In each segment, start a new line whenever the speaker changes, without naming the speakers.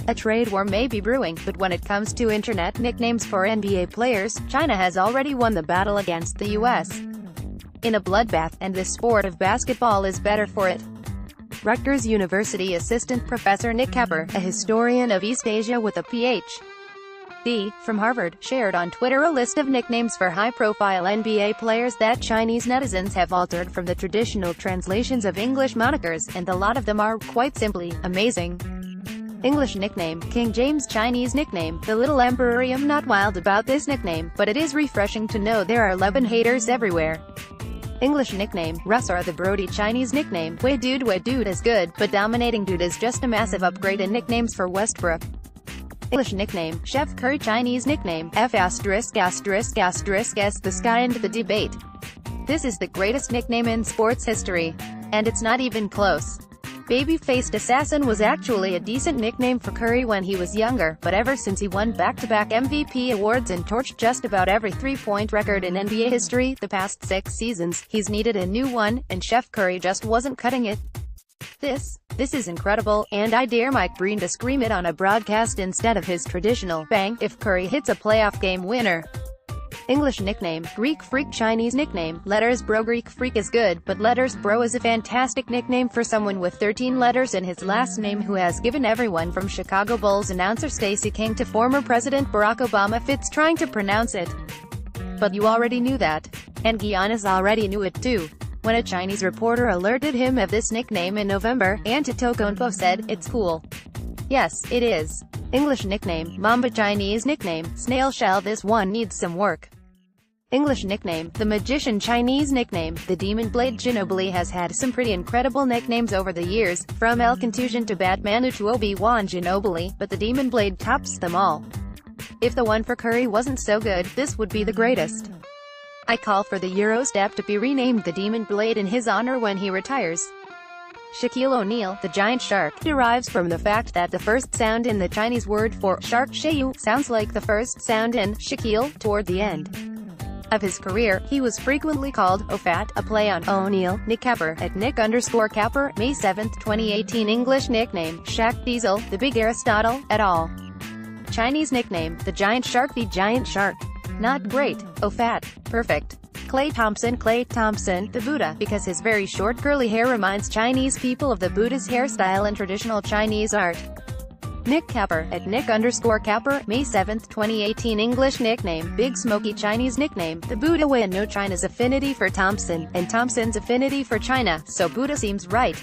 A trade war may be brewing, but when it comes to internet nicknames for NBA players, China has already won the battle against the US in a bloodbath, and the sport of basketball is better for it. Rutgers University assistant professor Nick Capper, a historian of East Asia with a Ph.D. from Harvard, shared on Twitter a list of nicknames for high-profile NBA players that Chinese netizens have altered from the traditional translations of English monikers, and a lot of them are, quite simply, amazing. English nickname, King James. Chinese nickname, the Little Emperor. I'm not wild about this nickname, but it is refreshing to know there are Leban haters everywhere. English nickname, Russ or the Brody. Chinese nickname, Wei Dude is good, but dominating dude is just a massive upgrade in nicknames for Westbrook. English nickname, Chef Curry. Chinese nickname, F*** S the sky into the debate. This is the greatest nickname in sports history. And it's not even close. Baby-faced assassin was actually a decent nickname for Curry when he was younger, but ever since he won back-to-back MVP awards and torched just about every three-point record in NBA history the past 6 seasons, he's needed a new one, and Chef Curry just wasn't cutting it. This is incredible, and I dare Mike Breen to scream it on a broadcast instead of his traditional bang if Curry hits a playoff game winner. English nickname, Greek Freak. Chinese nickname, Letters Bro. Greek Freak is good, but Letters Bro is a fantastic nickname for someone with 13 letters in his last name who has given everyone from Chicago Bulls announcer Stacey King to former President Barack Obama fits trying to pronounce it. But you already knew that. And Giannis already knew it too. When a Chinese reporter alerted him of this nickname in November, Antetokounmpo said, "It's cool." Yes, it is. English nickname, Mamba. Chinese nickname, Snail Shell. This one needs some work. English nickname, The Magician. Chinese nickname, The Demon Blade. Ginobili has had some pretty incredible nicknames over the years, from El Contusion to Batman to Obi-Wan Ginobili, but the Demon Blade tops them all. If the one for Curry wasn't so good, this would be the greatest. I call for the Eurostep to be renamed the Demon Blade in his honor when he retires. Shaquille O'Neal, the Giant Shark, derives from the fact that the first sound in the Chinese word for shark, Shayu, sounds like the first sound in Shaquille. Toward the end of his career, he was frequently called O'Fat, a play on O'Neal. Nick Capper, at Nick_Capper, May 7, 2018. English nickname, Shaq Diesel, The Big Aristotle, et al. Chinese nickname, The Giant Shark. The Giant Shark. Not great. O'Fat. Perfect. Klay Thompson, the Buddha, because his very short curly hair reminds Chinese people of the Buddha's hairstyle in traditional Chinese art. Nick Capper, at Nick_Capper, May 7, 2018. English nickname, Big Smoky. Chinese nickname, the Buddha. We know China's affinity for Thompson, and Thompson's affinity for China, so Buddha seems right.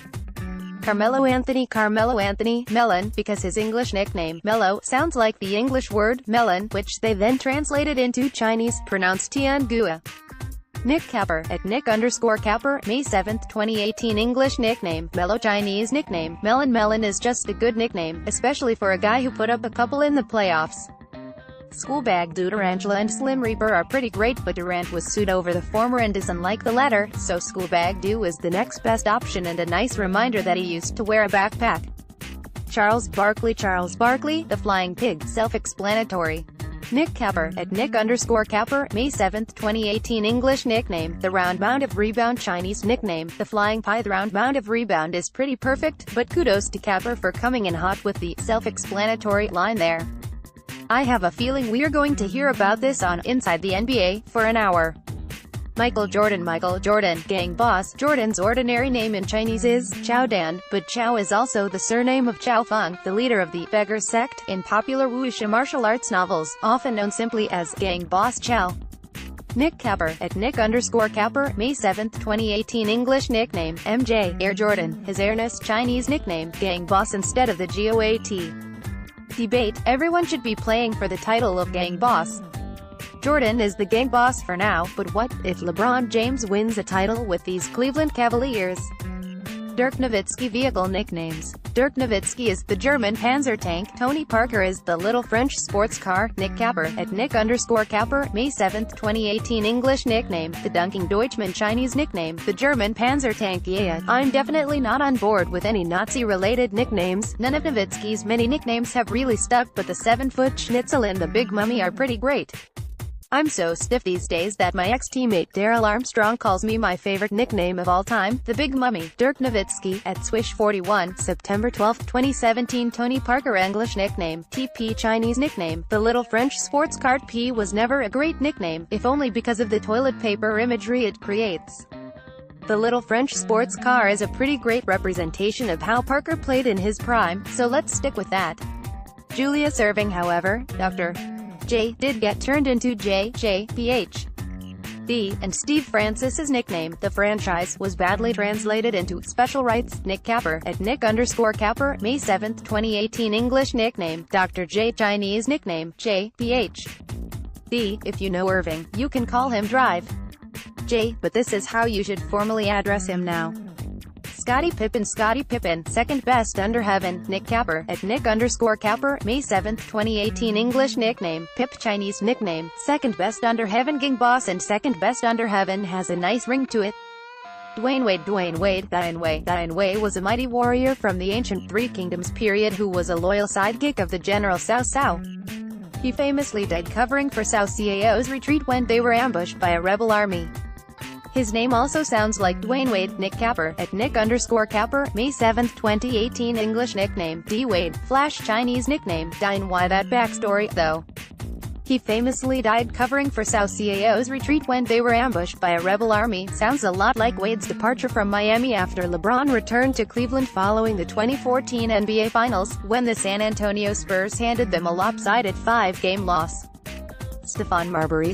Carmelo Anthony, Melon, because his English nickname, Melo, sounds like the English word, melon, which they then translated into Chinese, pronounced Tiangua. Nick Capper, at Nick_Capper, May 7, 2018. English nickname, Melo. Chinese nickname, Melon. Melon is just a good nickname, especially for a guy who put up a couple in the playoffs. Schoolbag Du. Durantula and Slim Reaper are pretty great, but Durant was sued over the former and is unlike the latter, so Schoolbag Du is the next best option and a nice reminder that he used to wear a backpack. Charles Barkley, the Flying Pig, self-explanatory. Nick Capper, at Nick_Capper, May 7, 2018. English nickname, The Round Mound of Rebound. Chinese nickname, The Flying Pie. The Round Mound of Rebound is pretty perfect, but kudos to Capper for coming in hot with the self-explanatory line there. I have a feeling we're going to hear about this on Inside the NBA for an hour. Michael Jordan, gang boss. Jordan's ordinary name in Chinese is Chao Dan, but Chao is also the surname of Chao Feng, the leader of the Beggar sect, in popular wuxia martial arts novels, often known simply as Gang Boss Chao. Nick Capper, at Nick_Capper, May 7, 2018. English nickname, MJ, Air Jordan. His airness. Chinese nickname, Gang Boss instead of the GOAT. Debate, everyone should be playing for the title of Gang Boss. Jordan is the gang boss for now, but what if LeBron James wins a title with these Cleveland Cavaliers? Dirk Nowitzki. Vehicle nicknames, Dirk Nowitzki is the German Panzer tank, Tony Parker is the little French sports car. Nick Capper, at Nick_Capper, May 7, 2018. English nickname, The Dunking Deutschman. Chinese nickname, The German Panzer tank. Yeah, I'm definitely not on board with any Nazi-related nicknames. None of Nowitzki's many nicknames have really stuck, but the 7-foot schnitzel and the Big Mummy are pretty great. I'm so stiff these days that my ex-teammate Daryl Armstrong calls me my favorite nickname of all time, the Big Mummy. Dirk Nowitzki, at Swish41, September 12, 2017. Tony Parker English nickname, TP Chinese nickname, the Little French Sports Card P was never a great nickname, if only because of the toilet paper imagery it creates. The Little French Sports Car is a pretty great representation of how Parker played in his prime, so let's stick with that. Julius Erving, however, Dr. J, did get turned into JPH. And Steve Francis's nickname, the franchise, was badly translated into special rights. Nick Capper, at Nick_Capper, May 7, 2018. English nickname, Dr. J. Chinese nickname, JPH. If you know Erving, you can call him Drive J, but this is how you should formally address him now. Scottie Pippen, second best under heaven. Nick Capper, at Nick_Capper, May 7, 2018. English nickname, Pip Chinese nickname, second best under heaven. King Boss and second best under heaven has a nice ring to it. Dwayne Wade, Diane Wade was a mighty warrior from the ancient Three Kingdoms period who was a loyal sidekick of the General Cao Cao. He famously died covering for Cao Cao's retreat when they were ambushed by a rebel army. His name also sounds like Dwayne Wade. Nick Capper, at Nick_Capper, May 7, 2018. English nickname, D. Wade, Flash Chinese nickname, Dine. Why that backstory, though? He famously died covering for Cao Cao's retreat when they were ambushed by a rebel army. Sounds a lot like Wade's departure from Miami after LeBron returned to Cleveland following the 2014 NBA Finals, when the San Antonio Spurs handed them a lopsided 5-game loss. Stefan Marbury,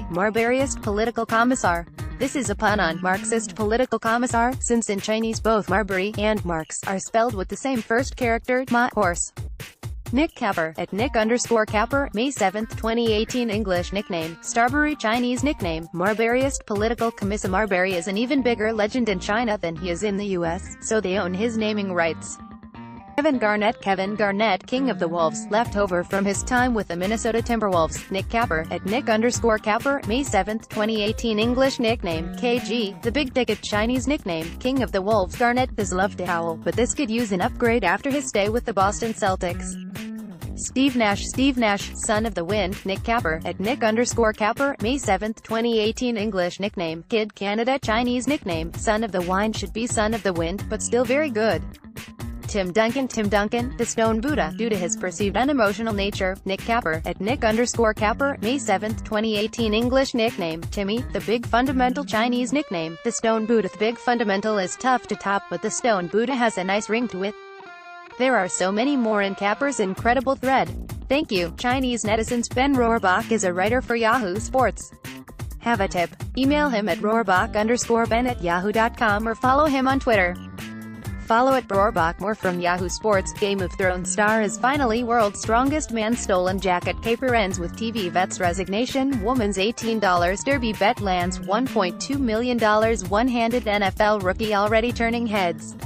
Marburyist political commissar. This is a pun on Marxist political commissar, since in Chinese both Marbury and Marx are spelled with the same first character, ma, horse. Nick Capper, at Nick_Capper, May 7, 2018. English nickname, Starbury Chinese nickname, Marburyist political commissar. Marbury is an even bigger legend in China than he is in the US, so they own his naming rights. Kevin Garnett, King of the Wolves, left over from his time with the Minnesota Timberwolves. Nick Capper, at Nick_Capper, May 7, 2018. English nickname, KG, the big-ticket Chinese nickname, King of the Wolves. Garnett does love to howl, but this could use an upgrade after his stay with the Boston Celtics. Steve Nash, Son of the Wind. Nick Capper, at Nick_Capper, May 7, 2018. English nickname, Kid Canada. Chinese nickname, Son of the Wine. Should be Son of the Wind, but still very good. Tim Duncan, the Stone Buddha, due to his perceived unemotional nature. Nick Capper, at Nick_Capper, May 7, 2018. English nickname, Timmy, the Big Fundamental. Chinese nickname, the Stone Buddha. The Big Fundamental is tough to top, but the Stone Buddha has a nice ring to it. There are so many more in Capper's incredible thread. Thank you, Chinese netizens. Ben Rohrbach is a writer for Yahoo Sports. Have a tip? Email him at rohrbach_ben@yahoo.com or follow him on Twitter. Follow at Rohrbach. More from Yahoo Sports. Game of Thrones star is finally world's strongest man. Stolen jacket caper ends with TV vet's resignation. Woman's $18 derby bet lands $1.2 million. One-handed NFL rookie already turning heads.